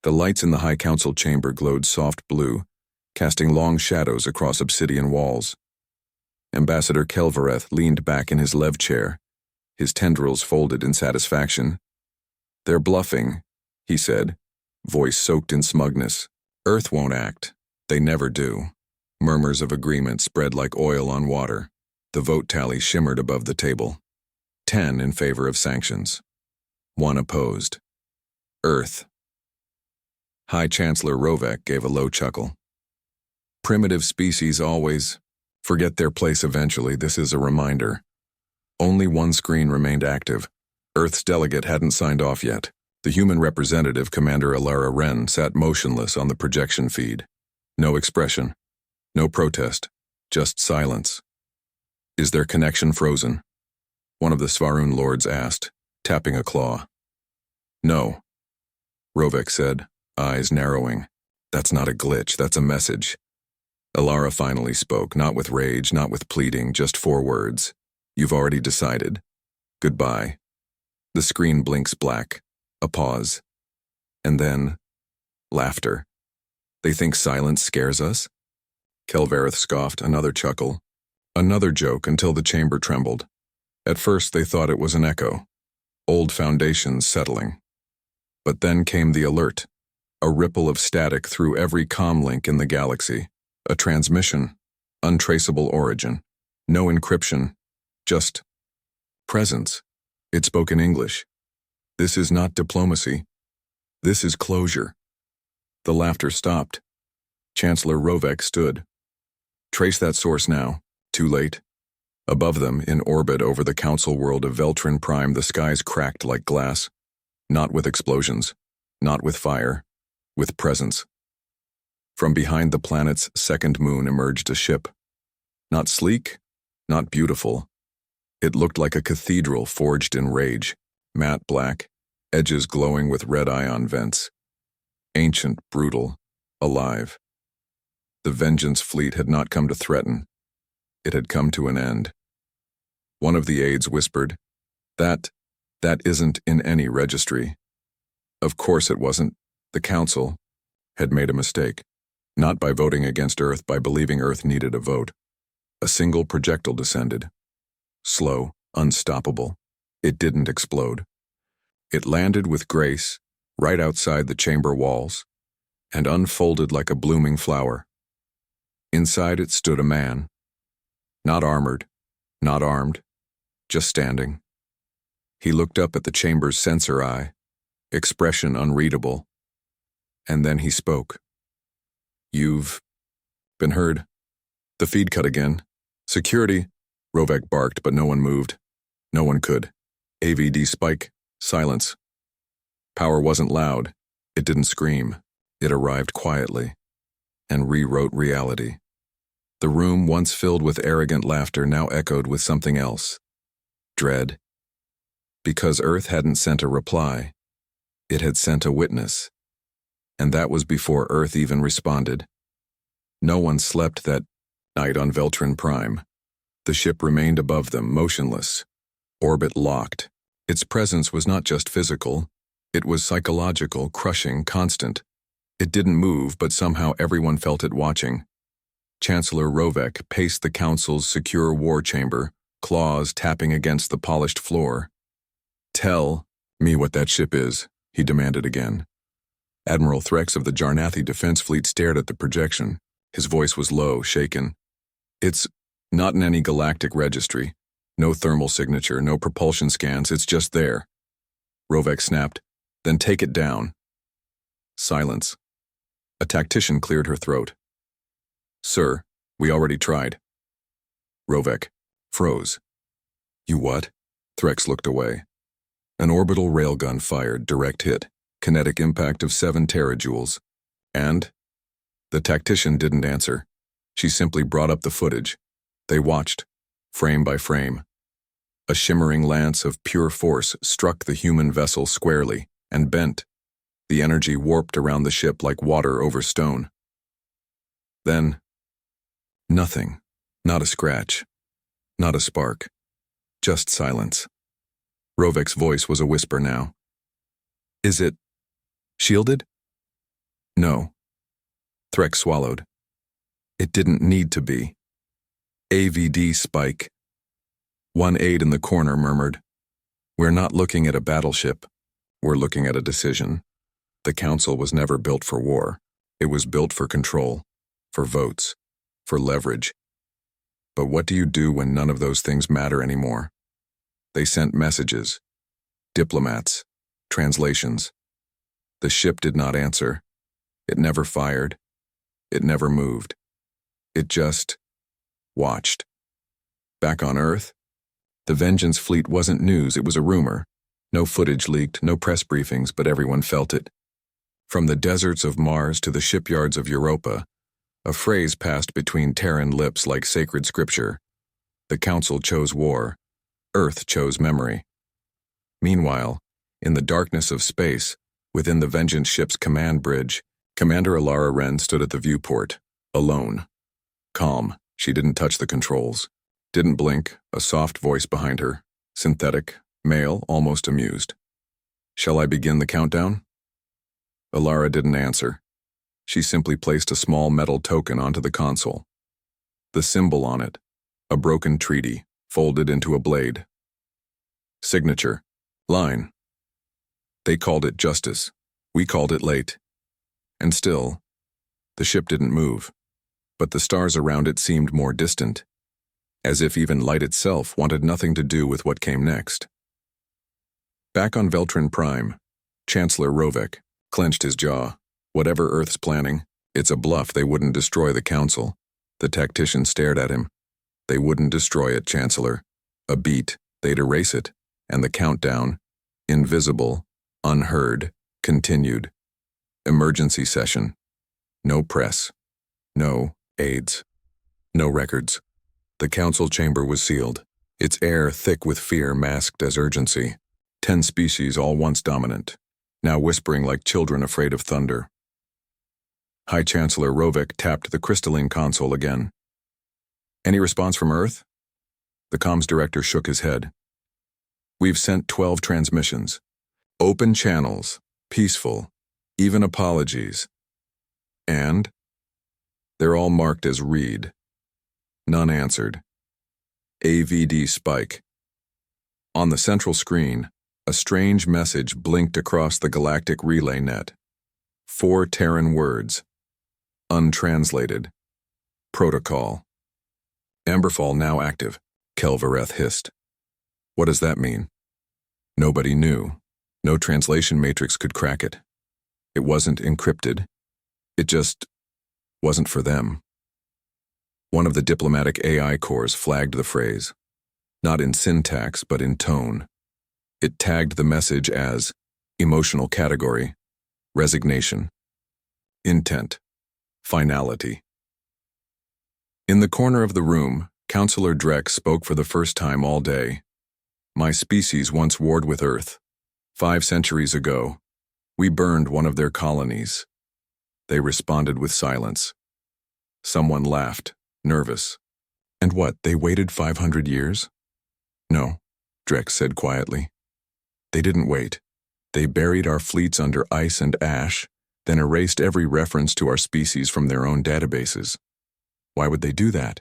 The lights in the High Council chamber glowed soft blue, casting long shadows across obsidian walls. Ambassador Kelvareth leaned back in his lev chair, his tendrils folded in satisfaction. "They're bluffing," he said, voice soaked in smugness. "Earth won't act. They never do." Murmurs of agreement spread like oil on water. The vote tally shimmered above the table. 10 in favor of sanctions. 1 opposed. Earth. High Chancellor Rovek gave a low chuckle. Primitive species always forget their place eventually. This is a reminder. Only one screen remained active. Earth's delegate hadn't signed off yet. The human representative, Commander Alara Wren, sat motionless on the projection feed. No expression. No protest. Just silence. "Is their connection frozen?" one of the Svarun lords asked, tapping a claw. "No," Rovek said, eyes narrowing. "That's not a glitch, that's a message." Alara finally spoke, not with rage, not with pleading, just 4 words. "You've already decided. Goodbye." The screen blinks black. A pause. And then, laughter. "They think silence scares us?" Kelvareth scoffed, another chuckle. Another joke until the chamber trembled. At first they thought it was an echo. Old foundations settling. But then came the alert. A ripple of static through every comlink in the galaxy. A transmission. Untraceable origin. No encryption. Just presence. It spoke in English. "This is not diplomacy. This is closure." The laughter stopped. Chancellor Rovek stood. "Trace that source now." Too late. Above them, in orbit over the council world of Veltrin Prime, the skies cracked like glass. Not with explosions. Not with fire. With presence. From behind the planet's second moon emerged a ship. Not sleek, not beautiful. It looked like a cathedral forged in rage, matte black, edges glowing with red ion vents. Ancient, brutal, alive. The Vengeance fleet had not come to threaten. It had come to an end. One of the aides whispered, That isn't in any registry." Of course it wasn't. The Council had made a mistake. Not by voting against Earth, by believing Earth needed a vote. A single projectile descended. Slow, unstoppable. It didn't explode. It landed with grace, right outside the chamber walls, and unfolded like a blooming flower. Inside it stood a man. Not armored, not armed, just standing. He looked up at the chamber's sensor eye, expression unreadable, and then he spoke. "You've been heard." The feed cut again. "Security," Rovek barked, but no one moved. No one could. AVD spike. Silence. Power wasn't loud. It didn't scream. It arrived quietly and rewrote reality. The room, once filled with arrogant laughter, now echoed with something else. Dread. Because Earth hadn't sent a reply, it had sent a witness. And that was before Earth even responded. No one slept that night on Veltrin Prime. The ship remained above them, motionless, orbit locked. Its presence was not just physical, it was psychological, crushing, constant. It didn't move, but somehow everyone felt it watching. Chancellor Rovek paced the Council's secure war chamber, claws tapping against the polished floor. "Tell me what that ship is," he demanded again. Admiral Threx of the Jarnathi Defense Fleet stared at the projection. His voice was low, shaken. "It's not in any galactic registry. No thermal signature, no propulsion scans, it's just there." Rovek snapped. "Then take it down." Silence. A tactician cleared her throat. "Sir, we already tried." Rovek froze. "You what?" Threx looked away. An orbital railgun fired, direct hit, kinetic impact of 7 terajoules. And? The tactician didn't answer. She simply brought up the footage. They watched, frame by frame. A shimmering lance of pure force struck the human vessel squarely and bent. The energy warped around the ship like water over stone. Then, nothing. Not a scratch. Not a spark. Just silence. Rovek's voice was a whisper now. "Is it shielded?" No. Threck swallowed. It didn't need to be. AVD spike. One aide in the corner murmured, "We're not looking at a battleship. We're looking at a decision." The council was never built for war. It was built for control, for votes, for leverage. But what do you do when none of those things matter anymore? They sent messages, diplomats, translations. The ship did not answer. It never fired. It never moved. It just watched. Back on Earth, the Vengeance fleet wasn't news, it was a rumor. No footage leaked, no press briefings, but everyone felt it. From the deserts of Mars to the shipyards of Europa, a phrase passed between Terran lips like sacred scripture. The Council chose war. Earth chose memory. Meanwhile, in the darkness of space, within the Vengeance ship's command bridge, Commander Alara Wren stood at the viewport, alone. Calm, she didn't touch the controls. Didn't blink, a soft voice behind her. Synthetic, male, almost amused. "Shall I begin the countdown?" Alara didn't answer. She simply placed a small metal token onto the console. The symbol on it, a broken treaty, folded into a blade. Signature. Line. They called it justice. We called it late. And still, the ship didn't move. But the stars around it seemed more distant, as if even light itself wanted nothing to do with what came next. Back on Veltrin Prime, Chancellor Rovek clenched his jaw. Whatever Earth's planning, it's a bluff. They wouldn't destroy the Council. The tactician stared at him. They wouldn't destroy it, Chancellor. A beat, they'd erase it, and the countdown, invisible, unheard, continued. Emergency session. No press. No aides. No records. The council chamber was sealed, its air thick with fear masked as urgency. 10 species all once dominant, now whispering like children afraid of thunder. High Chancellor Rovek tapped the crystalline console again. "Any response from Earth?" The comms director shook his head. "We've sent 12 transmissions. Open channels, peaceful, even apologies. And they're all marked as read." None answered. AVD spike. On the central screen, a strange message blinked across the galactic relay net. 4 Terran words. Untranslated. Protocol. Amberfall now active, Kelvareth hissed. What does that mean? Nobody knew. No translation matrix could crack it. It wasn't encrypted. It just wasn't for them. One of the diplomatic AI cores flagged the phrase, not in syntax but in tone. It tagged the message as emotional category, resignation, intent, finality. In the corner of the room, Counselor Drek spoke for the first time all day. "My species once warred with Earth. 5 centuries ago, we burned one of their colonies." They responded with silence. Someone laughed, nervous. "And what, they waited 500 years?" "No," Drek said quietly. "They didn't wait. They buried our fleets under ice and ash, then erased every reference to our species from their own databases." "Why would they do that?"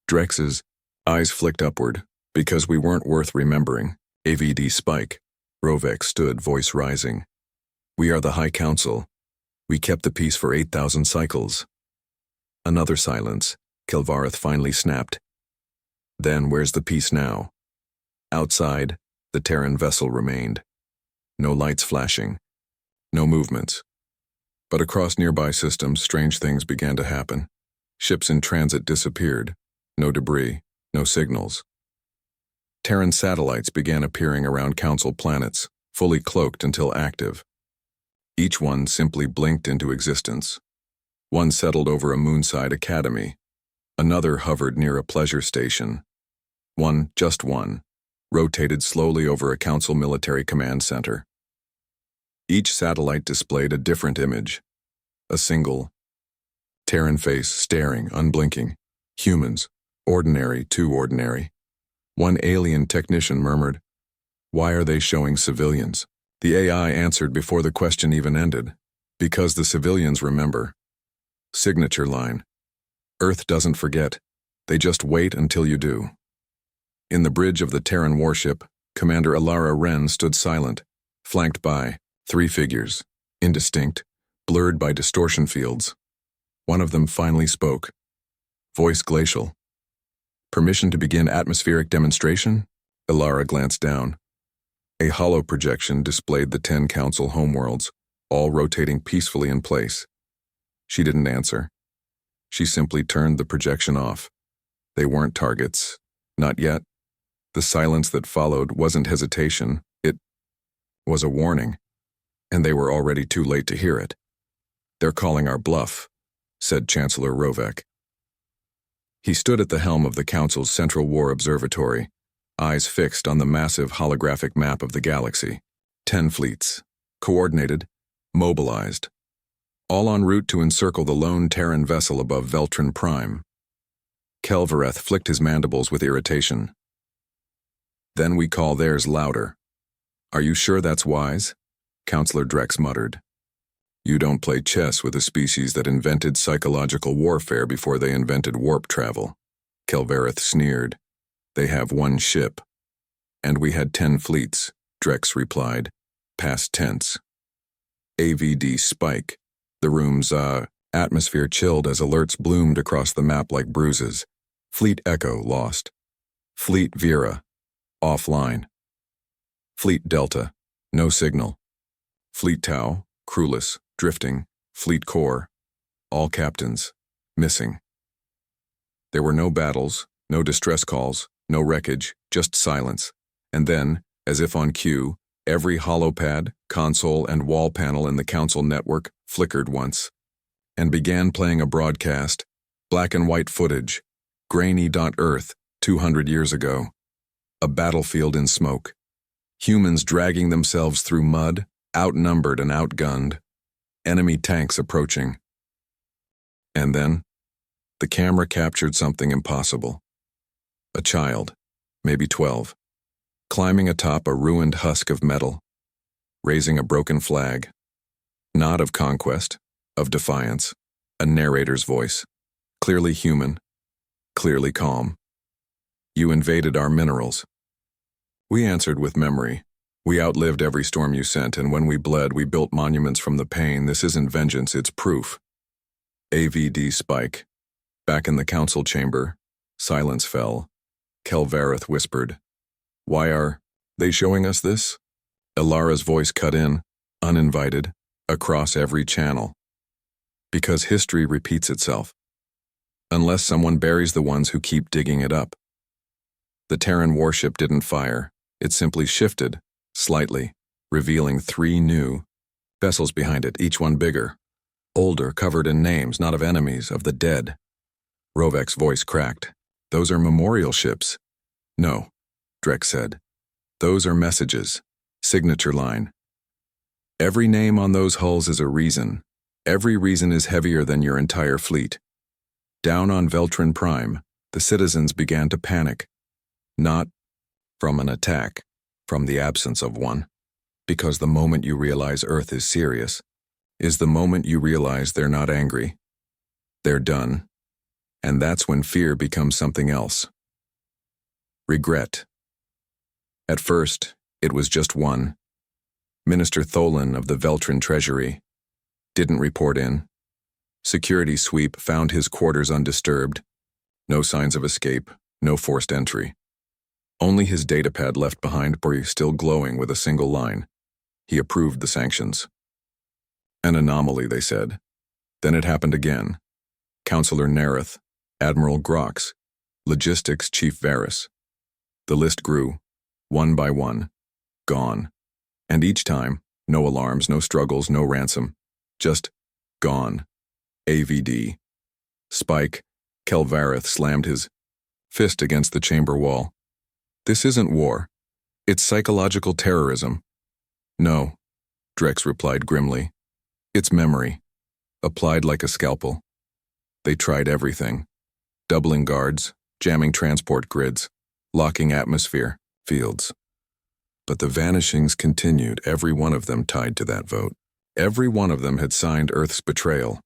Drex's eyes flicked upward. "Because we weren't worth remembering." AVD spike. Rovek stood, voice rising. "We are the High Council. We kept the peace for 8,000 cycles." Another silence. Kelvareth finally snapped. "Then where's the peace now?" Outside, the Terran vessel remained. No lights flashing. No movements. But across nearby systems, strange things began to happen. Ships in transit disappeared. No debris. No signals. Terran satellites began appearing around Council planets, fully cloaked until active. Each one simply blinked into existence. One settled over a moonside academy. Another hovered near a pleasure station. One, just one, rotated slowly over a Council military command center. Each satellite displayed a different image. A single Terran face, staring, unblinking. Humans, ordinary, too ordinary. One alien technician murmured, "Why are they showing civilians?" The AI answered before the question even ended. Because the civilians remember. Signature line. Earth doesn't forget. They just wait until you do. In the bridge of the Terran warship, Commander Alara Wren stood silent, flanked by 3 figures, indistinct, blurred by distortion fields. One of them finally spoke. Voice glacial. Permission to begin atmospheric demonstration? Alara glanced down. A hollow projection displayed the 10 Council homeworlds, all rotating peacefully in place. She didn't answer. She simply turned the projection off. They weren't targets. Not yet. The silence that followed wasn't hesitation. It was a warning. And they were already too late to hear it. "They're calling our bluff," said Chancellor Rovek. He stood at the helm of the Council's Central War Observatory, eyes fixed on the massive holographic map of the galaxy. 10 fleets. Coordinated. Mobilized. All en route to encircle the lone Terran vessel above Veltrin Prime. Kelvareth flicked his mandibles with irritation. "Then we call theirs louder." "Are you sure that's wise?" Counselor Drex muttered. "You don't play chess with a species that invented psychological warfare before they invented warp travel." Kelvareth sneered. "They have 1 ship." "And we had 10 fleets," Drex replied, past tense. AVD spike. The room's, atmosphere chilled as alerts bloomed across the map like bruises. Fleet Echo lost. Fleet Vera offline. Fleet Delta no signal. Fleet Tau crewless, drifting. Fleet Core all captains missing. There were no battles, no distress calls, no wreckage, just silence. And then, as if on cue, every holopad, console, and wall panel in the Council network flickered once and began playing a broadcast, black and white footage, grainy Earth 200 years ago. A battlefield in smoke. Humans dragging themselves through mud, outnumbered and outgunned. Enemy tanks approaching. And then, the camera captured something impossible. A child, maybe 12, climbing atop a ruined husk of metal, raising a broken flag. Not of conquest, of defiance. A narrator's voice. Clearly human, clearly calm. "You invaded our minerals." We answered with memory. "We outlived every storm you sent, and when we bled, we built monuments from the pain. This isn't vengeance, it's proof." AVD spike. Back in the Council chamber, silence fell. Kelvareth whispered, "Why are they showing us this?" Alara's voice cut in, uninvited, across every channel. "Because history repeats itself. Unless someone buries the ones who keep digging it up." The Terran warship didn't fire. It simply shifted, slightly, revealing 3 new vessels behind it, each one bigger. Older, covered in names, not of enemies, of the dead. Rovek's voice cracked. "Those are memorial ships." "No," Drex said. "Those are messages. Signature line. Every name on those hulls is a reason. Every reason is heavier than your entire fleet." Down on Veltrin Prime, the citizens began to panic. Not from an attack, from the absence of one. Because the moment you realize Earth is serious is the moment you realize they're not angry. They're done. And that's when fear becomes something else. Regret. At first, it was just one. Minister Tholen of the Veltrin Treasury didn't report in. Security sweep found his quarters undisturbed. No signs of escape, no forced entry. Only his datapad left behind, still glowing with a single line. He approved the sanctions. An anomaly, they said. Then it happened again. Counselor Nareth, Admiral Grox, Logistics Chief Varys. The list grew, one by one, gone. And each time, no alarms, no struggles, no ransom. Just gone. AVD. Spike, Kelvareth slammed his fist against the chamber wall. "This isn't war. It's psychological terrorism." "No," Drex replied grimly. "It's memory, applied like a scalpel. They tried everything. Doubling guards, jamming transport grids, locking atmosphere, fields. But the vanishings continued, every one of them tied to that vote. Every one of them had signed Earth's betrayal.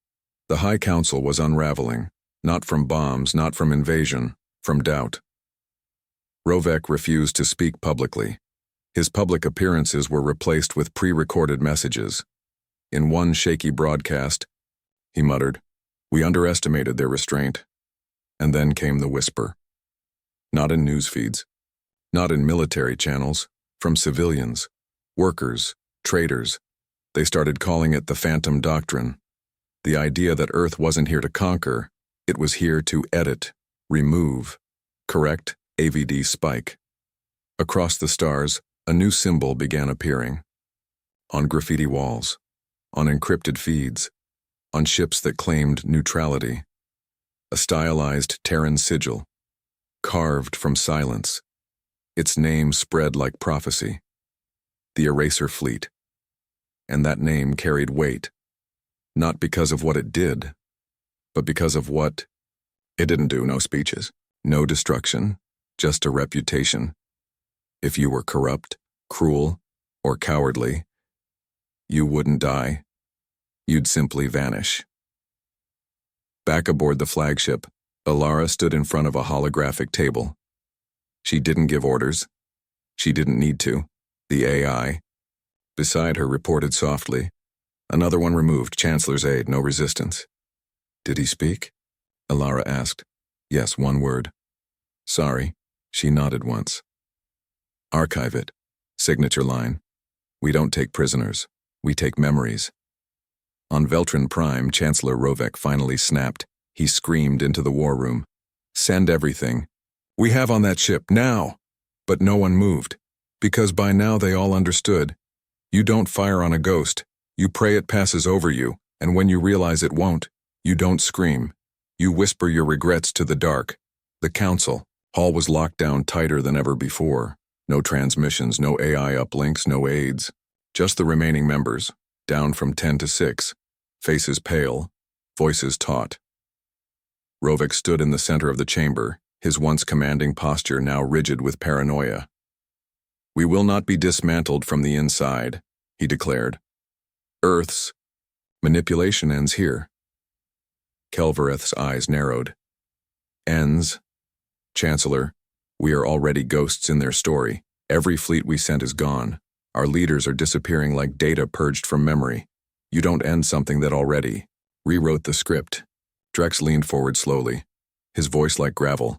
The High Council was unraveling, not from bombs, not from invasion, from doubt. Rovek refused to speak publicly. His public appearances were replaced with pre-recorded messages. In one shaky broadcast, he muttered, "We underestimated their restraint." And then came the whisper. Not in news feeds, not in military channels, from civilians, workers, traders. They started calling it the Phantom Doctrine. The idea that Earth wasn't here to conquer, it was here to edit, remove, correct, AVD spike. Across the stars, a new symbol began appearing. On graffiti walls, on encrypted feeds, on ships that claimed neutrality. A stylized Terran sigil, carved from silence. Its name spread like prophecy. The Eraser Fleet. And that name carried weight, not because of what it did, but because of what it didn't do. No speeches, no destruction, just a reputation. If you were corrupt, cruel, or cowardly, you wouldn't die. You'd simply vanish. Back aboard the flagship, Alara stood in front of a holographic table. She didn't give orders. She didn't need to. The AI, beside her, reported softly. Another one removed, Chancellor's aid, no resistance. Did he speak? Alara asked. Yes, one word. Sorry. She nodded once. Archive it. Signature line. We don't take prisoners. We take memories. On Veltrin Prime, Chancellor Rovek finally snapped. He screamed into the war room. Send everything. We have on that ship, now! But no one moved. Because by now they all understood. You don't fire on a ghost. You pray it passes over you, and when you realize it won't, you don't scream. You whisper your regrets to the dark. The Council. Hall was locked down tighter than ever before. No transmissions, no AI uplinks, no aids. Just the remaining members, down from 10 to 6. Faces pale, voices taut. Rovek stood in the center of the chamber, his once commanding posture now rigid with paranoia. We will not be dismantled from the inside, he declared. Earth's manipulation ends here. Kelvereth's eyes narrowed. Ends? Chancellor, we are already ghosts in their story. Every fleet we sent is gone. Our leaders are disappearing like data purged from memory. You don't end something that already rewrote the script. Drex leaned forward slowly, his voice like gravel.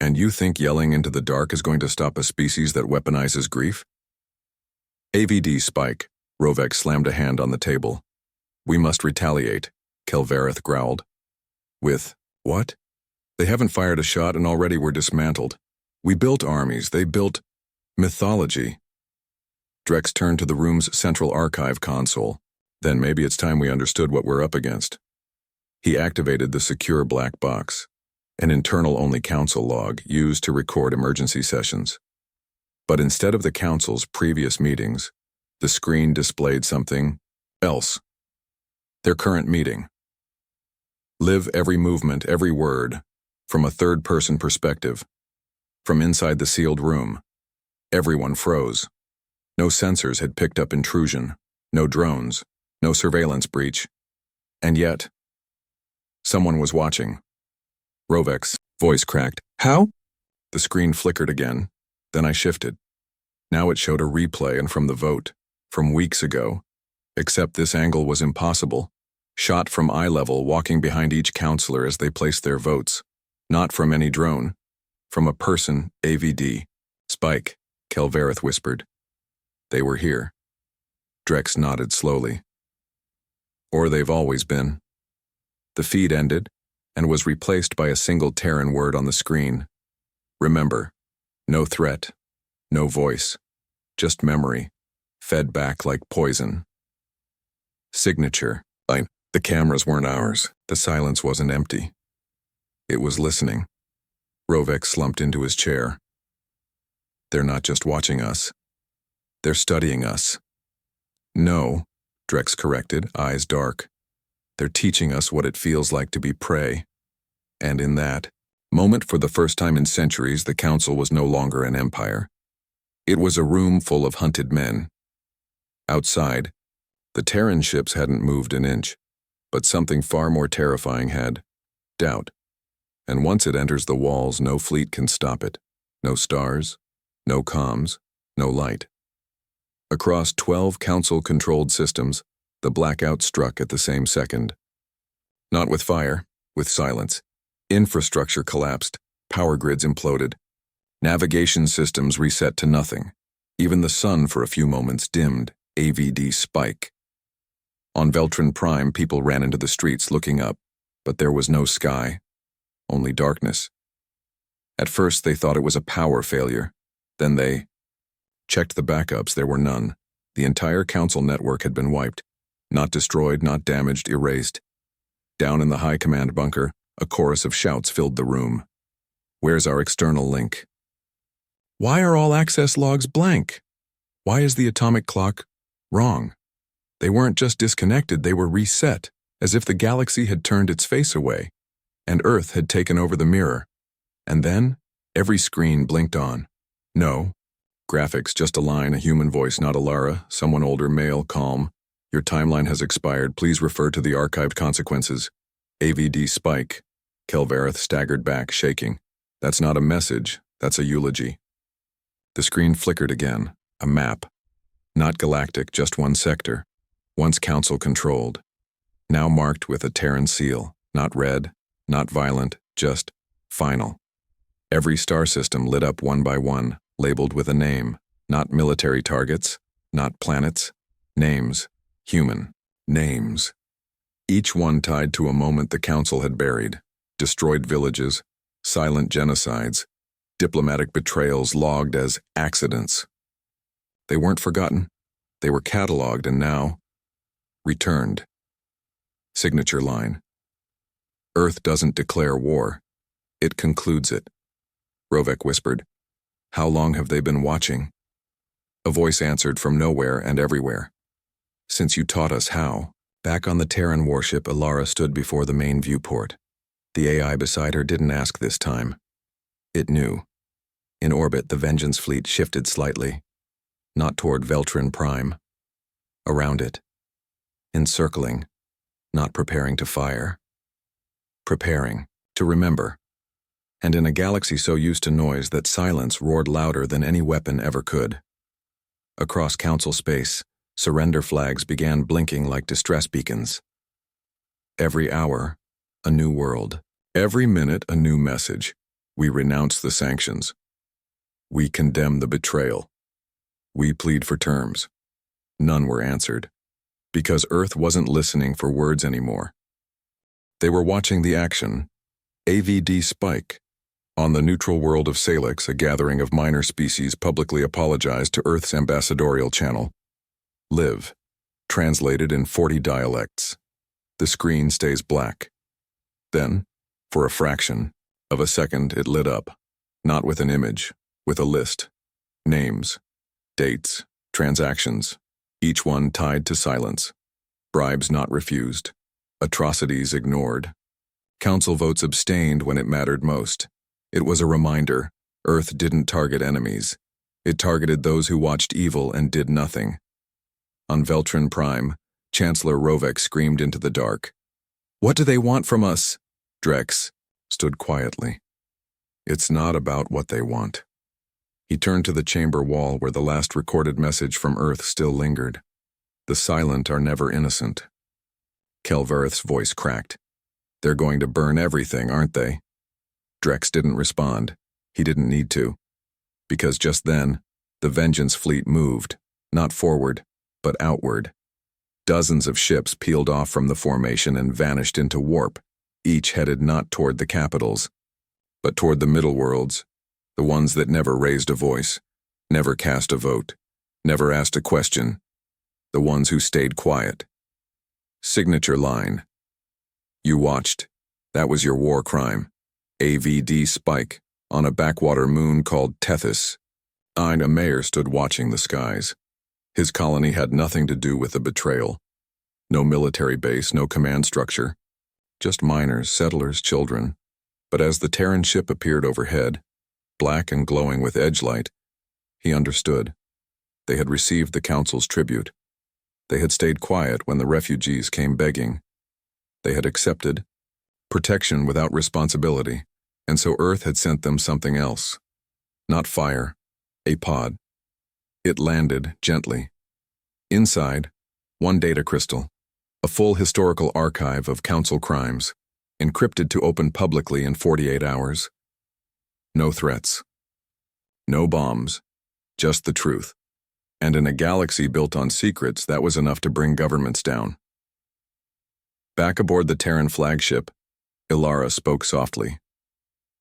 And you think yelling into the dark is going to stop a species that weaponizes grief? AVD spike. Rovek slammed a hand on the table. We must retaliate, Kelvereth growled. With what? They haven't fired a shot and already we're dismantled. We built armies, they built mythology. Drex turned to the room's central archive console. Then maybe it's time we understood what we're up against. He activated the secure black box, an internal-only council log used to record emergency sessions. But instead of the council's previous meetings, the screen displayed something else. Their current meeting. Live every movement, every word, from a third-person perspective. From inside the sealed room, everyone froze. No sensors had picked up intrusion, no drones, no surveillance breach. And yet, someone was watching. Rovek's voice cracked. How? The screen flickered again. Then I shifted. Now it showed a replay and from the vote, from weeks ago. Except this angle was impossible. Shot from eye level, walking behind each counselor as they placed their votes. Not from any drone. From a person, AVD. Spike, Kelvereth whispered. They were here. Drex nodded slowly. Or they've always been. The feed ended, and was replaced by a single Terran word on the screen. Remember. No threat. No voice. Just memory. Fed back like poison. Signature. The cameras weren't ours. The silence wasn't empty. It was listening. Rovek slumped into his chair. They're not just watching us. They're studying us. No, Drex corrected, eyes dark. They're teaching us what it feels like to be prey. And in that moment, for the first time in centuries, the Council was no longer an empire. It was a room full of hunted men. Outside, The Terran ships hadn't moved an inch, but something far more terrifying had: doubt. And once it enters the walls, no fleet can stop it. No stars, no comms, no light. Across 12 Council-controlled systems, the blackout struck at the same second. Not with fire, with silence. Infrastructure collapsed, power grids imploded. Navigation systems reset to nothing. Even the sun for a few moments dimmed, AVD spike. On Veltrin Prime, people ran into the streets looking up, but there was no sky, only darkness. At first they thought it was a power failure. Then they checked the backups. There were none. The entire Council network had been wiped. Not destroyed, not damaged, erased. Down in the high command bunker, a chorus of shouts filled the room. Where's our external link? Why are all access logs blank? Why is the atomic clock wrong? They weren't just disconnected, they were reset, as if the galaxy had turned its face away, and Earth had taken over the mirror. And then, every screen blinked on. No. Graphics, just a line, a human voice, not a Lara, someone older, male, calm. Your timeline has expired. Please refer to the archived consequences. AVD spike. Kelvareth staggered back, shaking. That's not a message, that's a eulogy. The screen flickered again. A map. Not galactic, just one sector. Once Council-controlled. Now marked with a Terran seal. Not red, not violent, just final. Every star system lit up one by one, labeled with a name. Not military targets, not planets. Names. Human. Names. Each one tied to a moment the Council had buried. Destroyed villages, silent genocides, diplomatic betrayals logged as accidents. They weren't forgotten. They were cataloged and now returned. Signature line. Earth doesn't declare war. It concludes it. Rovek whispered. How long have they been watching? A voice answered from nowhere and everywhere. Since you taught us how. Back on the Terran warship, Alara stood before the main viewport. The AI beside her didn't ask this time. It knew. In orbit, the Vengeance fleet shifted slightly. Not toward Veltrin Prime. Around it. Encircling. Not preparing to fire. Preparing. To remember. And in a galaxy so used to noise that silence roared louder than any weapon ever could. Across Council space, surrender flags began blinking like distress beacons. Every hour, a new world. Every minute, a new message. We renounce the sanctions. We condemn the betrayal. We plead for terms. None were answered. Because Earth wasn't listening for words anymore. They were watching the action. AVD spike. On the neutral world of Salix, a gathering of minor species publicly apologized to Earth's ambassadorial channel. Live. Translated in 40 dialects. The screen stays black. Then, for a fraction of a second, it lit up. Not with an image, with a list. Names. Dates. Transactions. Each one tied to silence. Bribes not refused. Atrocities ignored. Council votes abstained when it mattered most. It was a reminder. Earth didn't target enemies. It targeted those who watched evil and did nothing. On Veltrin Prime, Chancellor Rovek screamed into the dark. What do they want from us? Drex stood quietly. It's not about what they want. He turned to the chamber wall where the last recorded message from Earth still lingered. The silent are never innocent. Kelvareth's voice cracked. They're going to burn everything, aren't they? Drex didn't respond. He didn't need to. Because just then, the Vengeance fleet moved, not forward, but outward. Dozens of ships peeled off from the formation and vanished into warp, each headed not toward the capitals, but toward the middle worlds, the ones that never raised a voice, never cast a vote, never asked a question, the ones who stayed quiet. Signature line. You watched. That was your war crime. AVD spike, on a backwater moon called Tethys. Ina Mayer stood watching the skies. His colony had nothing to do with the betrayal. No military base, no command structure. Just miners, settlers, children. But as the Terran ship appeared overhead, black and glowing with edge light, he understood. They had received the Council's tribute. They had stayed quiet when the refugees came begging. They had accepted protection without responsibility, and so Earth had sent them something else. Not fire, a pod. It landed gently. Inside, one data crystal, a full historical archive of Council crimes, encrypted to open publicly in 48 hours. No threats. No bombs. Just the truth. And in a galaxy built on secrets, that was enough to bring governments down. Back aboard the Terran flagship, Ilara spoke softly.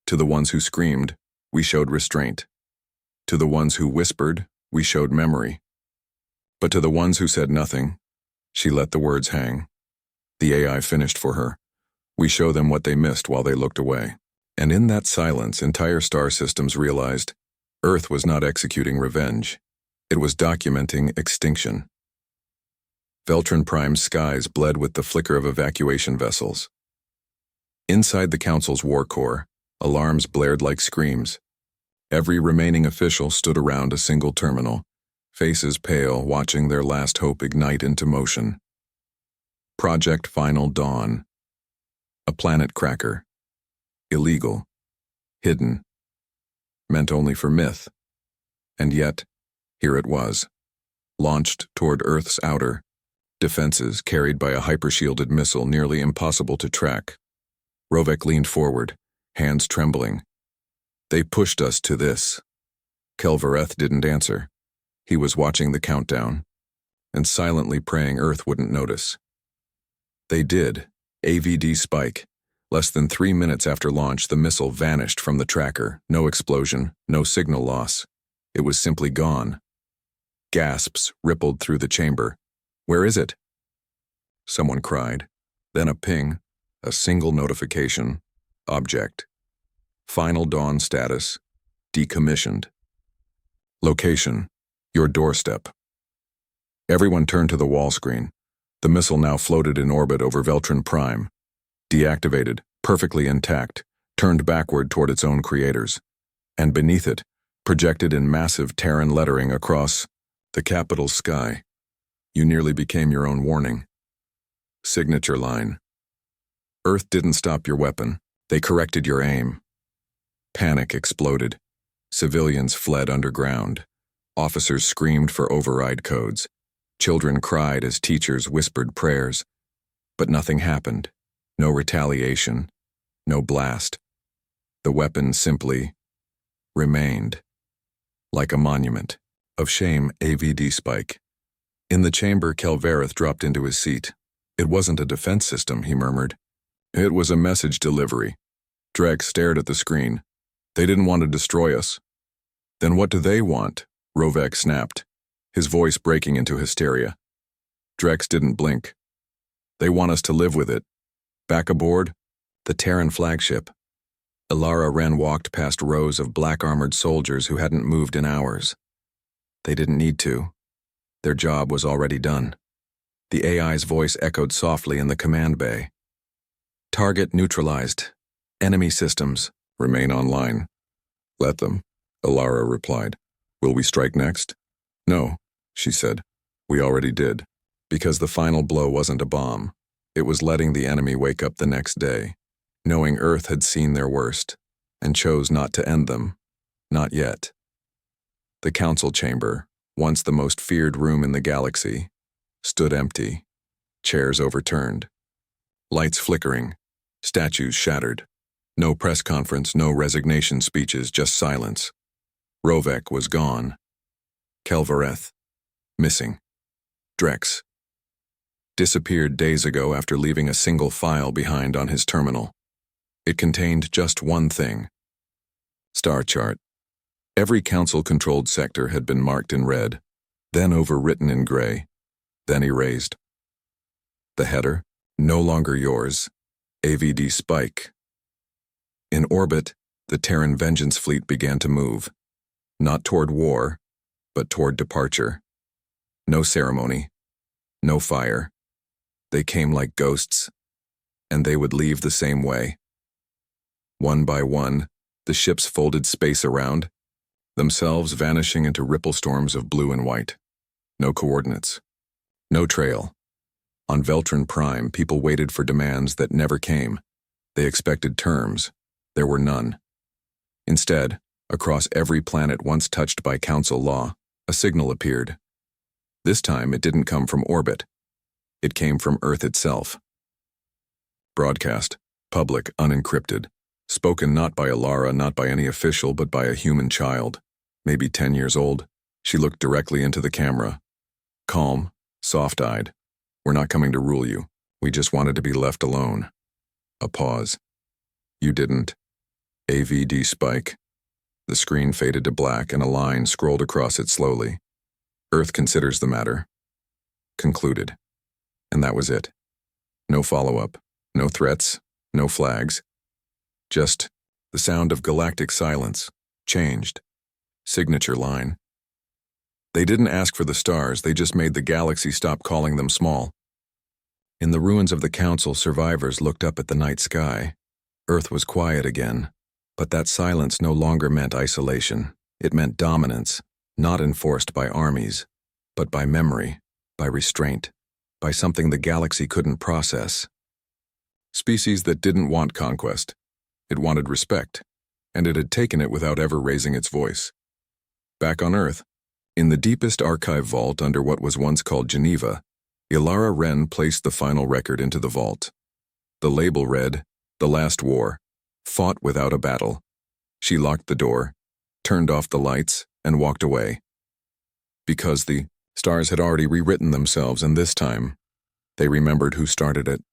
To the ones who screamed, we showed restraint. To the ones who whispered, we showed memory. But to the ones who said nothing, she let the words hang. The AI finished for her. We show them what they missed while they looked away. And in that silence, entire star systems realized Earth was not executing revenge. It was documenting extinction. Veltran Prime's skies bled with the flicker of evacuation vessels. Inside the Council's war core, alarms blared like screams. Every remaining official stood around a single terminal, faces pale, watching their last hope ignite into motion. Project Final Dawn. A planet cracker. Illegal. Hidden. Meant only for myth. And yet, here it was. Launched toward Earth's outer. Defenses carried by a hypershielded missile nearly impossible to track. Rovek leaned forward, hands trembling. They pushed us to this. Kelvareth didn't answer. He was watching the countdown, and silently praying Earth wouldn't notice. They did. AVD spike. Less than 3 minutes after launch, the missile vanished from the tracker. No explosion, no signal loss. It was simply gone. Gasps rippled through the chamber. Where is it? Someone cried. Then a ping, a single notification. Object. Final Dawn status. Decommissioned. Location. Your doorstep. Everyone turned to the wall screen. The missile now floated in orbit over Veltran Prime. Deactivated, perfectly intact, turned backward toward its own creators. And beneath it, projected in massive Terran lettering across the capital sky. You nearly became your own warning. Signature line. Earth didn't stop your weapon. They corrected your aim. Panic exploded. Civilians fled underground. Officers screamed for override codes. Children cried as teachers whispered prayers. But nothing happened. No retaliation. No blast. The weapon simply remained. Like a monument. Of shame, AVD spike. In the chamber, Kelvareth dropped into his seat. It wasn't a defense system, he murmured. It was a message delivery. Drex stared at the screen. They didn't want to destroy us. Then what do they want? Rovek snapped, his voice breaking into hysteria. Drex didn't blink. They want us to live with it. Back aboard, the Terran flagship. Ilara Wren walked past rows of black-armored soldiers who hadn't moved in hours. They didn't need to. Their job was already done. The AI's voice echoed softly in the command bay. Target neutralized. Enemy systems remain online. Let them, Ilara replied. Will we strike next? No, she said. We already did. Because the final blow wasn't a bomb. It was letting the enemy wake up the next day, knowing Earth had seen their worst, and chose not to end them. Not yet. The council chamber, once the most feared room in the galaxy, stood empty, chairs overturned, lights flickering, statues shattered. No press conference, no resignation speeches, just silence. Rovek was gone. Kelvareth, missing. Drex, disappeared days ago after leaving a single file behind on his terminal. It contained just one thing. Star chart. Every council-controlled sector had been marked in red, then overwritten in gray, then erased. The header, no longer yours, AVD spike. In orbit, the Terran Vengeance fleet began to move, not toward war, but toward departure. No ceremony, no fire. They came like ghosts, and they would leave the same way. One by one, the ships folded space around, themselves vanishing into ripple storms of blue and white. No coordinates. No trail. On Veltron Prime, people waited for demands that never came. They expected terms. There were none. Instead, across every planet once touched by Council law, a signal appeared. This time, it didn't come from orbit. It came from Earth itself. Broadcast, public, unencrypted. Spoken not by Alara, not by any official, but by a human child, maybe 10 years old. She looked directly into the camera. Calm, soft-eyed. We're not coming to rule you. We just wanted to be left alone. A pause. You didn't. AVD spike. The screen faded to black and a line scrolled across it slowly. Earth considers the matter. Concluded. And that was it. No follow-up. No threats. No flags. Just the sound of galactic silence. Changed. Signature line. They didn't ask for the stars, they just made the galaxy stop calling them small. In the ruins of the Council, survivors looked up at the night sky. Earth was quiet again, but that silence no longer meant isolation. It meant dominance, not enforced by armies, but by memory, by restraint, by something the galaxy couldn't process. Species that didn't want conquest. It wanted respect, and it had taken it without ever raising its voice. Back on Earth, in the deepest archive vault under what was once called Geneva, Ilara Wren placed the final record into the vault. The label read, "The Last War, Fought Without a Battle." She locked the door, turned off the lights, and walked away. Because the stars had already rewritten themselves, and this time, they remembered who started it.